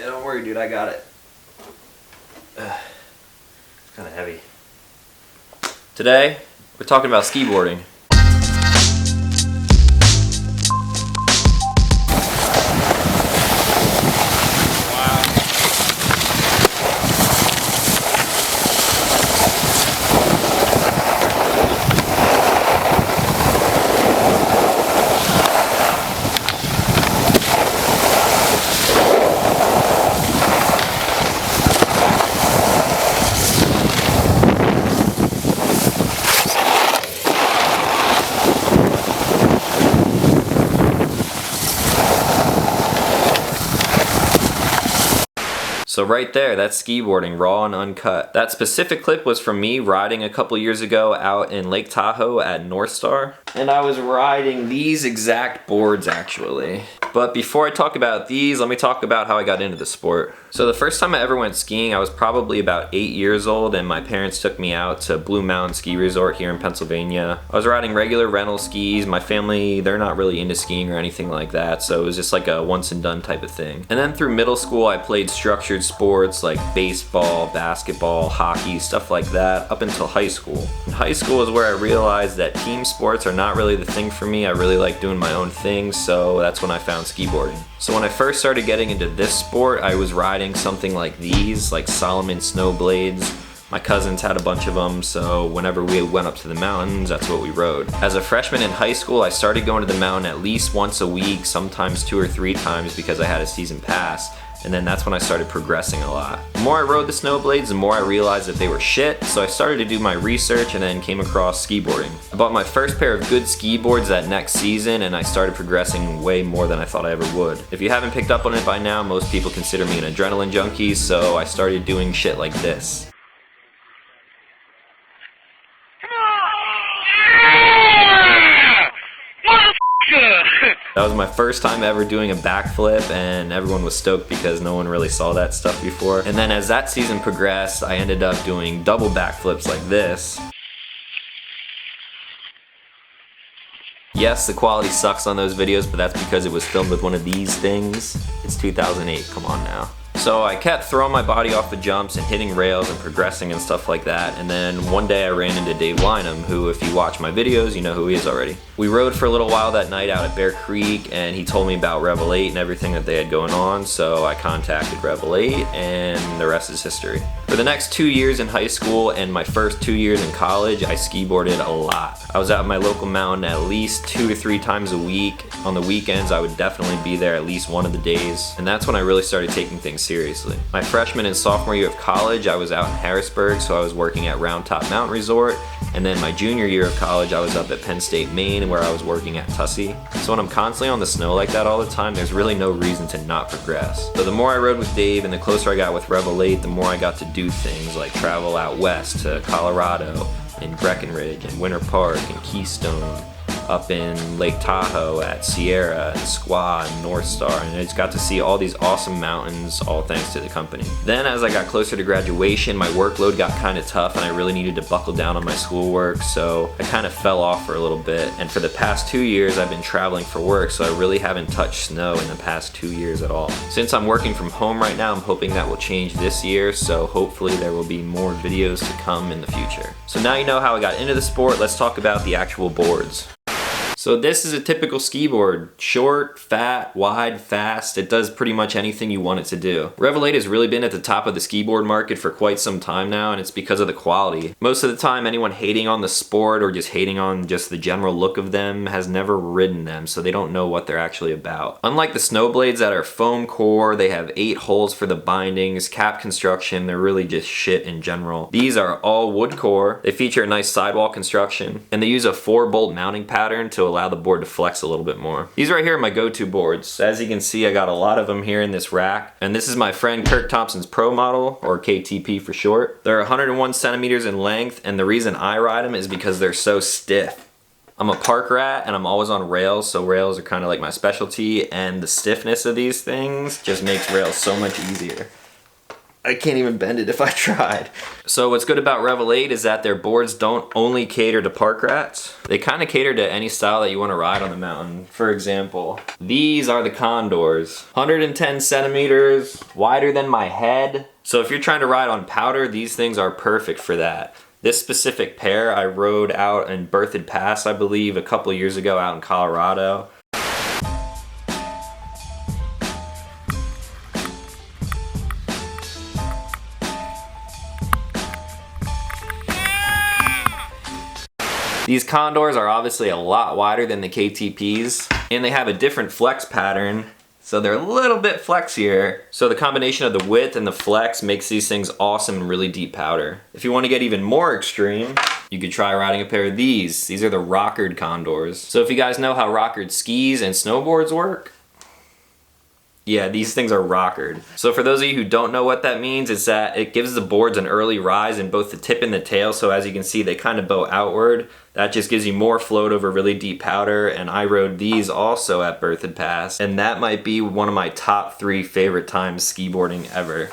Yeah, don't worry, dude, I got it. It's kind of heavy. Today, we're talking about skiboarding. So right there, that's skiboarding, raw and uncut. That specific clip was from me riding a couple years ago out in Lake Tahoe at North Star. And I was riding these exact boards actually. But before I talk about these, let me talk about how I got into the sport. So the first time I ever went skiing, I was probably about 8 years old, and my parents took me out to Blue Mountain Ski Resort here in Pennsylvania. I was riding regular rental skis. My family, they're not really into skiing or anything like that, so it was just like a once and done type of thing. And then through middle school, I played structured sports like baseball, basketball, hockey, stuff like that, up until high school. In high school is where I realized that team sports are not really the thing for me. I really like doing my own thing, so that's when I found skiboarding. So when I first started getting into this sport, I was riding something like these, like Salomon snow blades. My cousins had a bunch of them, so whenever we went up to the mountains, that's what we rode. As a freshman in high school, I started going to the mountain at least once a week, sometimes 2 or 3 times because I had a season pass. And then that's when I started progressing a lot. The more I rode the snowblades, the more I realized that they were shit, so I started to do my research and then came across skiboarding. I bought my first pair of good skiboards that next season, and I started progressing way more than I thought I ever would. If you haven't picked up on it by now, most people consider me an adrenaline junkie, so I started doing shit like this. That was my first time ever doing a backflip, and everyone was stoked because no one really saw that stuff before. And then as that season progressed, I ended up doing double backflips like this. Yes, the quality sucks on those videos, but that's because it was filmed with one of these things. It's 2008, come on now. So I kept throwing my body off the jumps and hitting rails and progressing and stuff like that, and then one day I ran into Dave Lynham, who if you watch my videos, you know who he is already. We rode for a little while that night out at Bear Creek, and he told me about RVL8 and everything that they had going on, so I contacted RVL8, and the rest is history. For the next 2 years in high school and my first 2 years in college, I skiboarded a lot. I was out at my local mountain at least 2 to 3 times a week. On the weekends, I would definitely be there at least one of the days, and that's when I really started taking things seriously. My freshman and sophomore year of college, I was out in Harrisburg, so I was working at Round Top Mountain Resort, and then my junior year of college, I was up at Penn State, Maine, where I was working at Tussey. So when I'm constantly on the snow like that all the time, there's really no reason to not progress. So the more I rode with Dave and the closer I got with RVL8, the more I got to do things like travel out west to Colorado, and Breckenridge, and Winter Park, and Keystone, up in Lake Tahoe at Sierra and Squaw and North Star, and I just got to see all these awesome mountains, all thanks to the company. Then as I got closer to graduation, my workload got kind of tough and I really needed to buckle down on my schoolwork, so I kind of fell off for a little bit, and for the past 2 years I've been traveling for work, so I really haven't touched snow in the past 2 years at all. Since I'm working from home right now, I'm hoping that will change this year, so hopefully there will be more videos to come in the future. So now you know how I got into the sport, let's talk about the actual boards. So this is a typical skiboard. Short, fat, wide, fast. It does pretty much anything you want it to do. RVL8 has really been at the top of the skiboard market for quite some time now, and it's because of the quality. Most of the time, anyone hating on the sport or just hating on just the general look of them has never ridden them, so they don't know what they're actually about. Unlike the snowblades that are foam core, they have 8 holes for the bindings, cap construction, they're really just shit in general. These are all wood core. They feature a nice sidewall construction, and they use a 4-bolt mounting pattern to allow the board to flex a little bit more. These right here are my go-to boards. As you can see, I got a lot of them here in this rack, and this is my friend Kirk Thompson's Pro model, or KTP for short. They're 101 centimeters in length, and the reason I ride them is because they're so stiff. I'm a park rat and I'm always on rails, so rails are kind of like my specialty, and the stiffness of these things just makes rails so much easier. I can't even bend it if I tried. So what's good about RVL8 is that their boards don't only cater to park rats. They kind of cater to any style that you want to ride on the mountain. For example, these are the Condors. 110 centimeters, wider than my head. So if you're trying to ride on powder, these things are perfect for that. This specific pair I rode out in Berthoud Pass, I believe, a couple years ago out in Colorado. These Condors are obviously a lot wider than the KTPs, and they have a different flex pattern, so they're a little bit flexier. So the combination of the width and the flex makes these things awesome in really deep powder. If you want to get even more extreme, you could try riding a pair of these. These are the Rockered Condors. So if you guys know how Rockered skis and snowboards work, yeah, these things are rockered. So for those of you who don't know what that means, it's that it gives the boards an early rise in both the tip and the tail. So as you can see, they kind of bow outward. That just gives you more float over really deep powder. And I rode these also at Berthoud Pass. And that might be one of my top 3 favorite times skiboarding ever.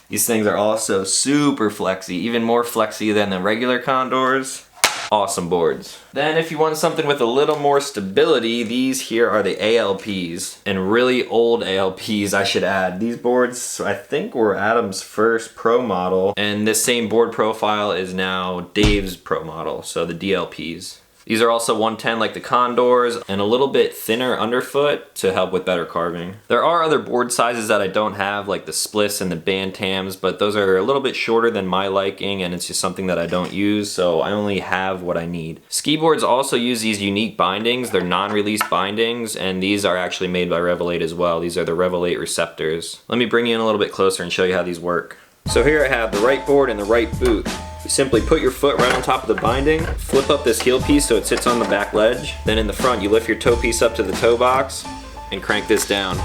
These things are also super flexy, even more flexy than the regular Condors. Awesome boards. Then if you want something with a little more stability, these here are the ALPs, and really old ALPs I should add. These boards I think were Adam's first pro model, and this same board profile is now Dave's pro model, so the DLPs. These are also 110 like the Condors and a little bit thinner underfoot to help with better carving. There are other board sizes that I don't have, like the splits and the bantams, but those are a little bit shorter than my liking, and it's just something that I don't use, so I only have what I need. Skiboards also use these unique bindings. They're non-release bindings, and these are actually made by RVL8 as well. These are the RVL8 receptors. Let me bring you in a little bit closer and show you how these work. So here I have the right board and the right boot. You simply put your foot right on top of the binding, flip up this heel piece so it sits on the back ledge. Then in the front, you lift your toe piece up to the toe box and crank this down.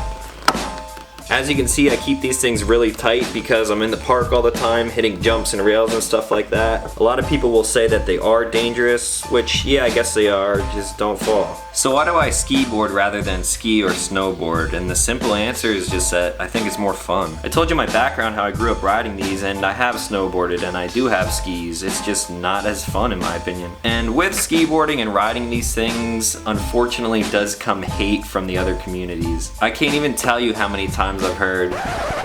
As you can see, I keep these things really tight because I'm in the park all the time, hitting jumps and rails and stuff like that. A lot of people will say that they are dangerous, which, yeah, I guess they are, just don't fall. So why do I skiboard rather than ski or snowboard? And the simple answer is just that I think it's more fun. I told you my background, how I grew up riding these, and I have snowboarded and I do have skis. It's just not as fun in my opinion. And with skiboarding and riding these things, unfortunately does come hate from the other communities. I can't even tell you how many times I've heard,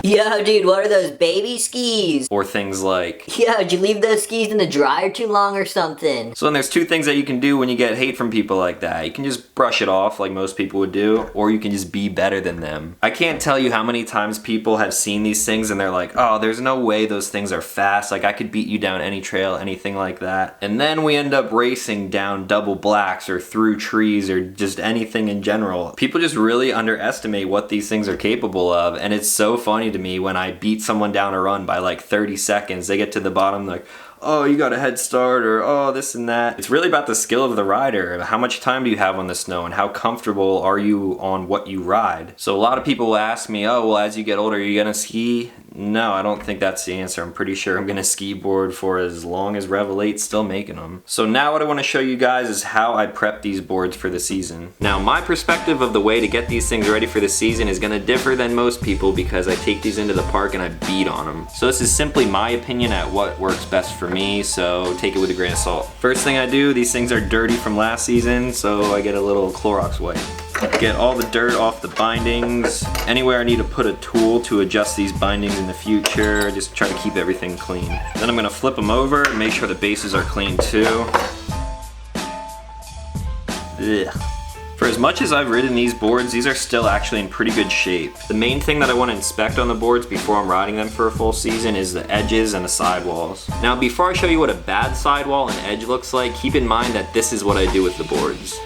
"Yo dude, what are those baby skis?" Or things like, "Yo, did you leave those skis in the dryer too long or something?" So then there's 2 things that you can do when you get hate from people like that. You can just brush it off like most people would do, or you can just be better than them. I can't tell you how many times people have seen these things and they're like, oh, there's no way those things are fast. Like I could beat you down any trail, anything like that. And then we end up racing down double blacks or through trees or just anything in general. People just really underestimate what these things are capable of. And it's so funny to me when I beat someone down a run by like 30 seconds, they get to the bottom like, oh, you got a head start, or oh, this and that. It's really about the skill of the rider. How much time do you have on the snow, and how comfortable are you on what you ride? So a lot of people will ask me, oh, well, as you get older, are you gonna ski? No, I don't think that's the answer. I'm pretty sure I'm gonna skiboard for as long as RVL8's still making them. So now what I wanna show you guys is how I prep these boards for the season. Now, my perspective of the way to get these things ready for the season is gonna differ than most people because I take these into the park and I beat on them. So this is simply my opinion at what works best for me, so take it with a grain of salt. First thing I do, these things are dirty from last season, so I get a little Clorox wipe. Get all the dirt off the bindings. Anywhere I need to put a tool to adjust these bindings in the future, just try to keep everything clean. Then I'm gonna flip them over and make sure the bases are clean too. Ugh. For as much as I've ridden these boards, these are still actually in pretty good shape. The main thing that I want to inspect on the boards before I'm riding them for a full season is the edges and the sidewalls. Now before I show you what a bad sidewall and edge looks like, keep in mind that this is what I do with the boards.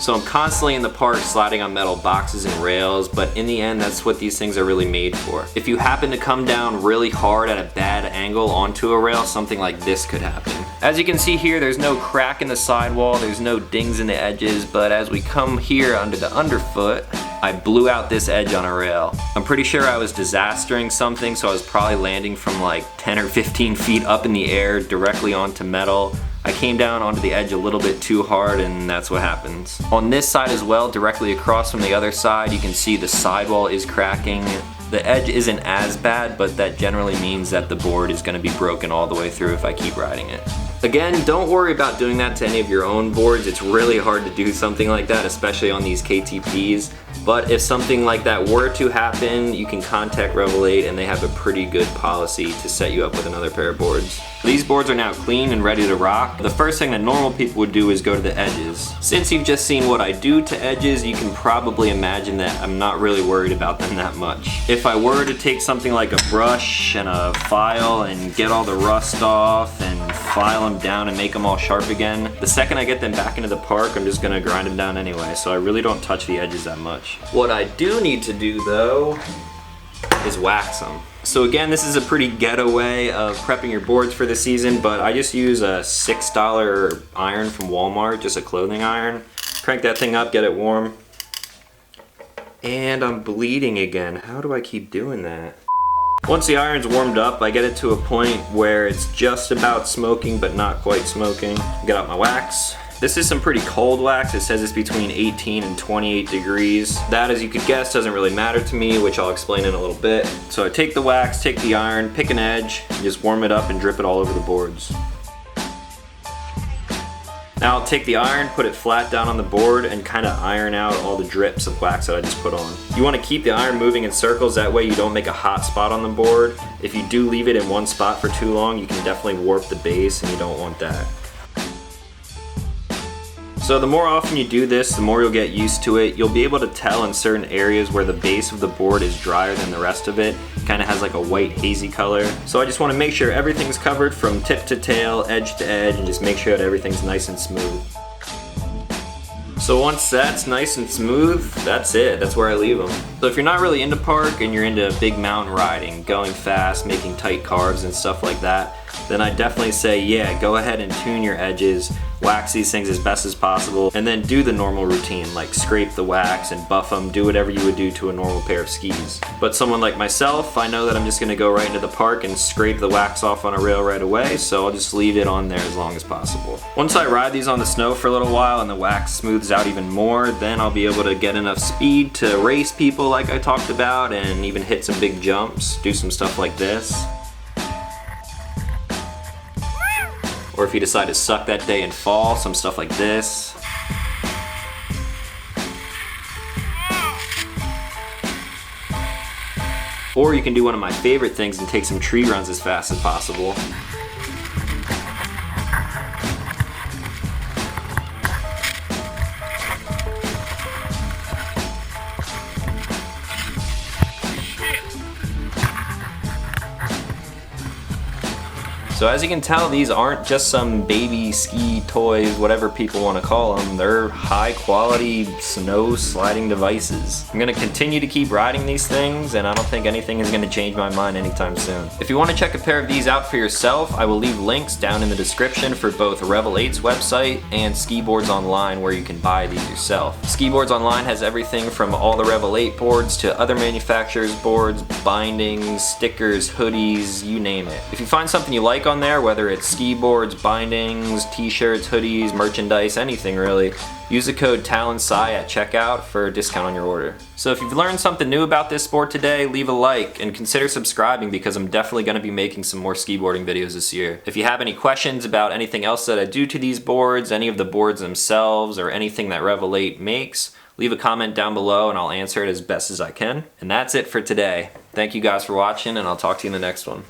So I'm constantly in the park sliding on metal boxes and rails, but in the end, that's what these things are really made for. If you happen to come down really hard at a bad angle onto a rail, something like this could happen. As you can see here, there's no crack in the sidewall, there's no dings in the edges, but as we come here under the underfoot, I blew out this edge on a rail. I'm pretty sure I was disastering something, so I was probably landing from like 10 or 15 feet up in the air directly onto metal. I came down onto the edge a little bit too hard, and that's what happens. On this side as well, directly across from the other side, you can see the sidewall is cracking. The edge isn't as bad, but that generally means that the board is going to be broken all the way through if I keep riding it. Again, don't worry about doing that to any of your own boards. It's really hard to do something like that, especially on these KTPs. But if something like that were to happen, you can contact RVL8 and they have a pretty good policy to set you up with another pair of boards. These boards are now clean and ready to rock. The first thing that normal people would do is go to the edges. Since you've just seen what I do to edges, you can probably imagine that I'm not really worried about them that much. If I were to take something like a brush and a file and get all the rust off and file them down and make them all sharp again, the second I get them back into the park, I'm just gonna grind them down anyway, so I really don't touch the edges that much. What I do need to do though is wax them. So again, this is a pretty ghetto way of prepping your boards for the season, but I just use a $6 iron from Walmart, just a clothing iron. Crank that thing up, get it warm. And I'm bleeding again. How do I keep doing that? Once the iron's warmed up, I get it to a point where it's just about smoking, but not quite smoking. Get out my wax. This is some pretty cold wax. It says it's between 18 and 28 degrees. That, as you could guess, doesn't really matter to me, which I'll explain in a little bit. So I take the wax, take the iron, pick an edge, and just warm it up and drip it all over the boards. Now I'll take the iron, put it flat down on the board, and kind of iron out all the drips of wax that I just put on. You want to keep the iron moving in circles, that way you don't make a hot spot on the board. If you do leave it in one spot for too long, you can definitely warp the base, and you don't want that. So the more often you do this, the more you'll get used to it. You'll be able to tell in certain areas where the base of the board is drier than the rest of it. It kind of has like a white hazy color. So I just want to make sure everything's covered from tip to tail, edge to edge, and just make sure that everything's nice and smooth. So once that's nice and smooth, that's it. That's where I leave them. So if you're not really into park and you're into big mountain riding, going fast, making tight carves and stuff like that, then I definitely say, yeah, go ahead and tune your edges, wax these things as best as possible, and then do the normal routine, like scrape the wax and buff them, do whatever you would do to a normal pair of skis. But someone like myself, I know that I'm just gonna go right into the park and scrape the wax off on a rail right away, so I'll just leave it on there as long as possible. Once I ride these on the snow for a little while and the wax smooths out even more, then I'll be able to get enough speed to race people like I talked about, and even hit some big jumps, do some stuff like this. Or if you decide to suck that day and fall, some stuff like this. Or you can do one of my favorite things and take some tree runs as fast as possible. So as you can tell, these aren't just some baby ski toys, whatever people want to call them. They're high quality snow sliding devices. I'm gonna continue to keep riding these things, and I don't think anything is gonna change my mind anytime soon. If you want to check a pair of these out for yourself, I will leave links down in the description for both RVL8's website and Skiboards Online, where you can buy these yourself. Skiboards Online has everything from all the RVL8 boards to other manufacturers' boards, bindings, stickers, hoodies, you name it. If you find something you like on there, whether it's ski boards, bindings, t-shirts, hoodies, merchandise, anything really, use the code TALONSCI at checkout for a discount on your order. So if you've learned something new about this sport today, leave a like and consider subscribing, because I'm definitely going to be making some more skiboarding videos this year. If you have any questions about anything else that I do to these boards, any of the boards themselves, or anything that RVL8 makes, leave a comment down below and I'll answer it as best as I can. And that's it for today. Thank you guys for watching, and I'll talk to you in the next one.